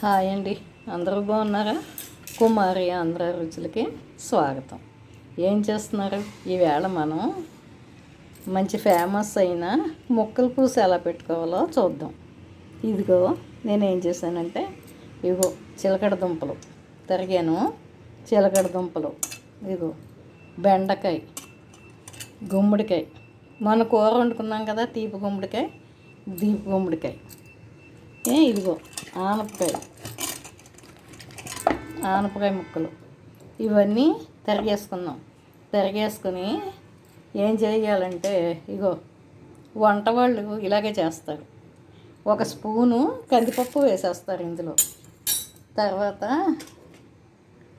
Hi అండి, అందరూ బాగున్నారా? కుమారి ఆంధ్ర రుచులకి స్వాగతం. ఏం చేస్తున్నారు? ఈవేళ మనం మంచి ఫేమస్ అయిన ముక్కల పులుసు ఎలా పెట్టుకోవాలో చూద్దాం. ఇదిగో నేనేం చేశానంటే, ఇగో చిలకడ దుంపలు తరిగాను, చిలకడ దుంపలు, ఇగో బెండకాయ, గుమ్మడికాయ, మన కూర వండుకున్నాం కదా తీపి గుమ్మడికాయ, దీపి గుమ్మడికాయ, ఇదిగో ఆనపకాయ ముక్కలు, ఇవన్నీ తరిగేసుకుని ఏం చేయాలంటే, ఇగో వంట వాళ్ళు ఇలాగే చేస్తారు. ఒక స్పూను కందిపప్పు వేసేస్తారు ఇందులో. తర్వాత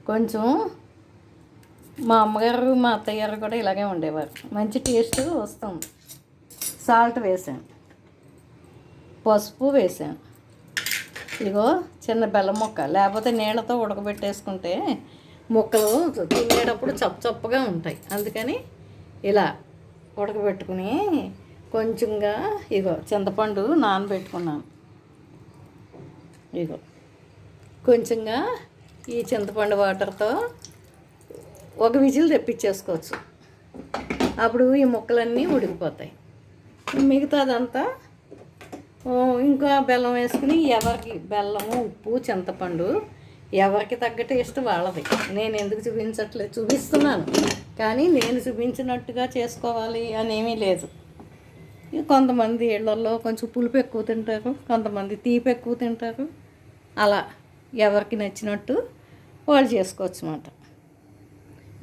కొంచెం మా అమ్మగారు మా అత్తయ్య గారు కూడా ఇలాగే ఉండేవారు, మంచి టేస్ట్ వస్తుంది. సాల్ట్ వేసాను, పసుపు వేసాను, ఇగో చిన్న బెల్లం ముక్క, లేకపోతే నీళ్ళతో ఉడకబెట్టేసుకుంటే ముక్కలు తినేటప్పుడు చప్పగా ఉంటాయి. అందుకని ఇలా ఉడకబెట్టుకుని కొంచెంగా ఇగో చింతపండు నానబెట్టుకున్నాను. ఇగో కొంచెంగా ఈ చింతపండు వాటర్తో ఒక విజిల్ తెప్పించేసుకోవచ్చు. అప్పుడు ఈ ముక్కలన్నీ ఉడికిపోతాయి. మిగతాదంతా ఇంకా బెల్లం వేసుకుని, ఎవరికి బెల్లము, ఉప్పు, చింతపండు ఎవరికి తగ్గ టేస్ట్ వాళ్ళది. నేను ఎందుకు చూపిస్తున్నాను, కానీ నేను చూపించినట్టుగా చేసుకోవాలి అనేమీ లేదు. కొంతమంది ఇళ్లలో కొంచెం పులుపు ఎక్కువ తింటారు, కొంతమంది తీపి ఎక్కువ తింటారు. అలా ఎవరికి నచ్చినట్టు వాళ్ళు చేసుకోవచ్చు అన్నమాట.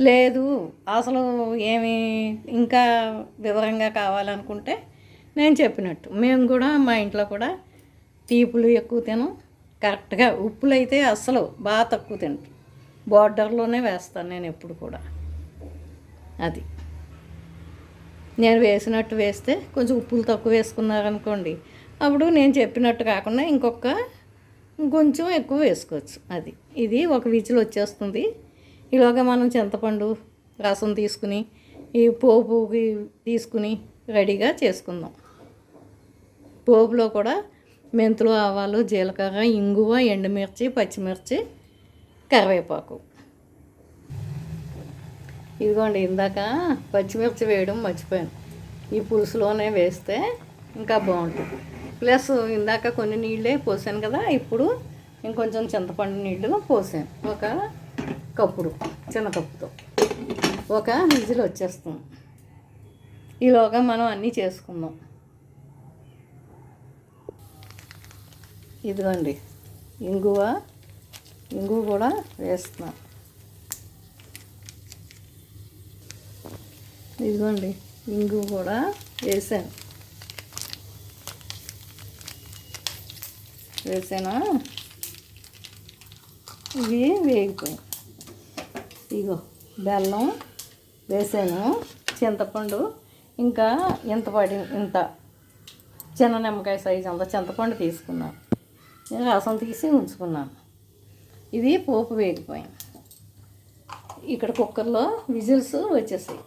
లేదు అసలు ఏమి ఇంకా వివరంగా కావాలనుకుంటే నేను చెప్పినట్టు మేము కూడా మా ఇంట్లో కూడా తీపులు ఎక్కువ తినం, కరెక్ట్గా ఉప్పులు అయితే అస్సలు బాగా తక్కువ తింటాం. బార్డర్లోనే వేస్తాను నేను ఎప్పుడు కూడా. అది నేను వేసినట్టు వేస్తే కొంచెం ఉప్పులు తక్కువ వేసుకున్నారనుకోండి, అప్పుడు నేను చెప్పినట్టు కాకుండా ఇంకొంచెం ఎక్కువ వేసుకోవచ్చు. ఇది ఒక విజిల్ వచ్చేస్తుంది. ఇలాగ మనం చింతపండు రసం తీసుకుని ఈ పోపుకి తీసుకుని రెడీగా చేసుకుందాం. పోపులో కూడా మెంతులు, ఆవాలు, జీలకర్ర, ఇంగువ, ఎండుమిర్చి, పచ్చిమిర్చి, కరివేపాకు. ఇదిగోండి, ఇందాక పచ్చిమిర్చి వేయడం మర్చిపోయాను. ఈ పులుసులోనే వేస్తే ఇంకా బాగుంటుంది. ప్లస్ ఇందాక కొన్ని నీళ్ళే పోసాను కదా, ఇప్పుడు ఇంకొంచెం చింతపండు నీళ్ళు పోసాను. ఒక కప్పుడు, చిన్న కప్పుతో ఒక విజిల్ వచ్చేస్తుంది. ఈలోగా మనం అన్నీ చేసుకుందాం. ఇదిగోండి, ఇంగువ కూడా వేస్తున్నాం. ఇదిగోండి, ఇంగువ కూడా వేసాను. ఇవి వేగిపోయాయి. ఇగో బెల్లం వేసాను, చింతపండు ఇంకా ఇంత చిన్న నిమ్మకాయ సైజు అంత చింతపండు తీసుకున్నాను. నేను రసం తీసి ఉంచుకున్నాను. ఇది పోపు వేగిపోయింది. ఇక్కడ కుక్కర్లో విజిల్స్ వచ్చేసాయి.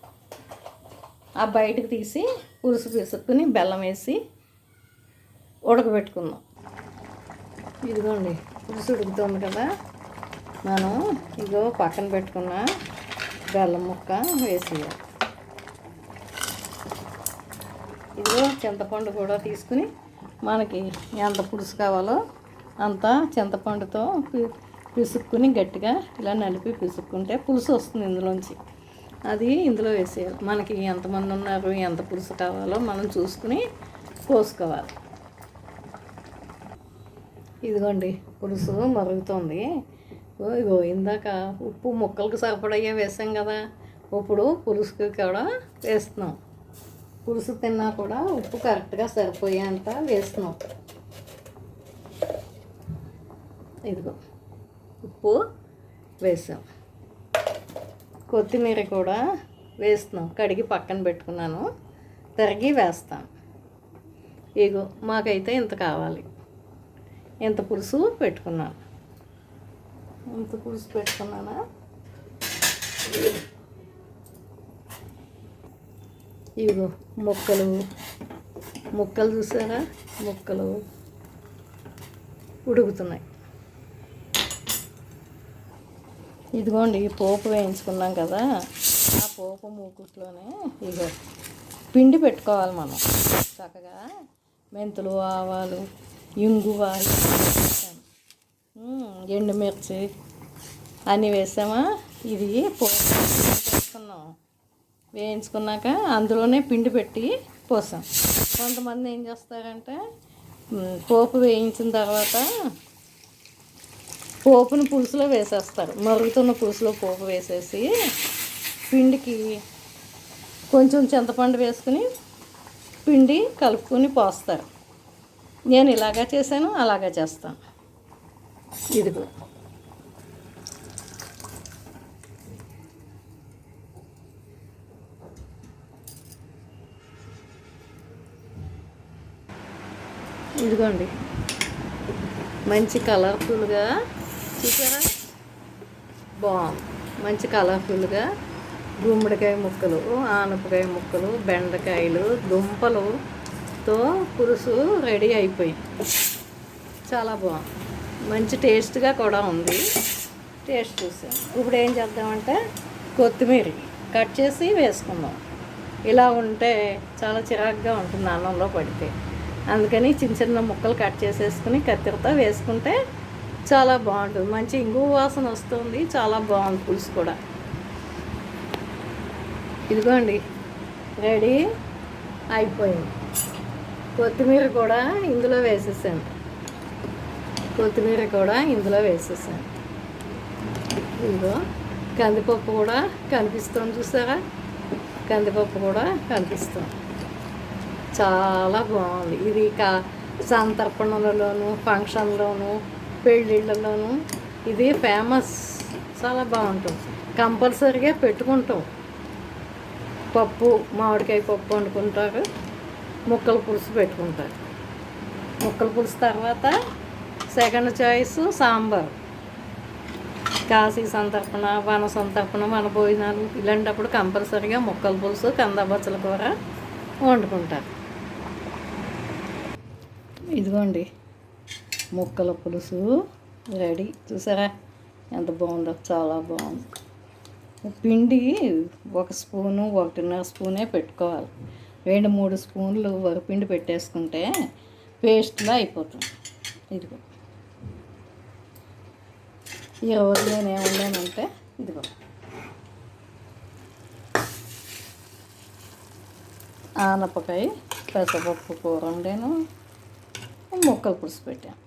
ఆ బయటకు తీసి పులుసు పిసుక్కుని బెల్లం వేసి ఉడకబెట్టుకుందాం. ఇదిగోండి, పులుసు ఉడుకుతుంది కదా, మనం ఇగో పక్కన పెట్టుకున్న బెల్లం ముక్క వేసేయాలి. ఇదిగో చింతపండు కూడా తీసుకుని మనకి ఎంత పులుసు కావాలో అంత చింతపండుతో పిసుక్కుని గట్టిగా ఇలా నలిపి పిసుక్కుంటే పులుసు వస్తుంది ఇందులోంచి. అది ఇందులో వేసేయాలి. మనకి ఎంతమంది ఉన్నారు, ఎంత పులుసు కావాలో మనం చూసుకుని పోసుకోవాలి. ఇదిగోండి, పులుసు మరుగుతుంది. ఇగో ఇందాక ఉప్పు ముక్కలకు సరిపడయ్యే వేసాం కదా, ఇప్పుడు పులుసుకి కూడా వేస్తున్నాం. పులుసు తిన్నా కూడా ఉప్పు కరెక్ట్గా సరిపోయేంత వేస్తున్నాం. ఇదిగో ఉప్పు వేసాం. కొత్తిమీర కూడా వేస్తున్నాం. కడిగి పక్కన పెట్టుకున్నాను, తరిగి వేస్తాను. ఇగో మాకైతే ఇంత కావాలి, ఇంత పులుసు పెట్టుకున్నాను. ఇదిగో ముక్కలు చూసారా, ముక్కలు ఉడుకుతున్నాయి. ఇదిగోండి పోపు వేయించుకున్నాం కదా, ఆ పోపు మూకుట్లోనే ఇగో పిండి పెట్టుకోవాలి మనం. చక్కగా మెంతులు, ఆవాలు, ఇంగువ, ఎండుమిర్చి అన్నీ వేసామా. ఇది పోపు వేసుకున్నాం. వేయించుకున్నాక అందులోనే పిండి పెట్టి పోసాం. కొంతమంది ఏం చేస్తారంటే పోపు వేయించిన తర్వాత పోపుని పులుసులో వేసేస్తారు. మరుగుతున్న పులుసులో పోపు వేసేసి పిండికి కొంచెం చింతపండు వేసుకుని పిండి కలుపుకొని పోస్తారు. నేను ఇలాగా చేశాను, అలాగా చేస్తాను. ఇదిగో ఇదిగోండి మంచి కలర్ఫుల్గా చూసారా, బాగుంది. మంచి కలర్ఫుల్గా గుమ్మడికాయ ముక్కలు, ఆనపకాయ ముక్కలు, బెండకాయలు, దుంపలతో పులుసు రెడీ అయిపోయింది. చాలా బాగుంది, మంచి టేస్ట్గా కూడా ఉంది. టేస్ట్ చూసాను. ఇప్పుడు ఏం చేద్దామంటే కొత్తిమీర కట్ చేసి వేసుకుందాం. ఇలా ఉంటే చాలా చిరాకుగా ఉంటుంది అన్నంలో పడితే. అందుకని చిన్న చిన్న ముక్కలు కట్ చేసేసుకుని కత్తిరితో వేసుకుంటే చాలా బాగుంటుంది. మంచి ఇంగువ వాసన వస్తుంది. చాలా బాగుంది పులుసు కూడా. ఇదిగోండి రెడీ అయిపోయింది. కొత్తిమీర కూడా ఇందులో వేసేసాను. ఇదిగో కందిపప్పు కూడా కనిపిస్తుంది చూసారా, కందిపప్పు కూడా కనిపిస్తుంది. చాలా బాగుంది. ఇది సంతర్పణలలోను, ఫంక్షన్లోను, పెళ్ళిళ్ళలోను ఇది ఫేమస్. చాలా బాగుంటుంది. కంపల్సరీగా పెట్టుకుంటాం. పప్పు, మామిడికాయ పప్పు వండుకుంటారు, ముక్కల పులుసు పెట్టుకుంటారు. ముక్కల పులుసు తర్వాత సెకండ్ చాయిస్ సాంబార్. కాశీ సంతర్పణ, వన సంతర్పణ, వన భోజనాలు ఇలాంటప్పుడు కంపల్సరీగా ముక్కల పులుసు, కందబచ్చల కూర వండుకుంటారు. ఇదిగోండి ముక్కల పులుసు రెడీ. చూసారా ఎంత బాగుందో, చాలా బాగుంది. పిండి 1 స్పూను, 1.5 స్పూనే పెట్టుకోవాలి. 2-3 స్పూన్లు వరిపిండి పెట్టేసుకుంటే పేస్ట్లా అయిపోతుంది. ఇదిగో ఈరోజు నేను ఏముండానంటే ఇదిగో ఆనపకాయ పెసరపప్పు కూర వండాను, ముక్కలు పులుసు పెట్టాను.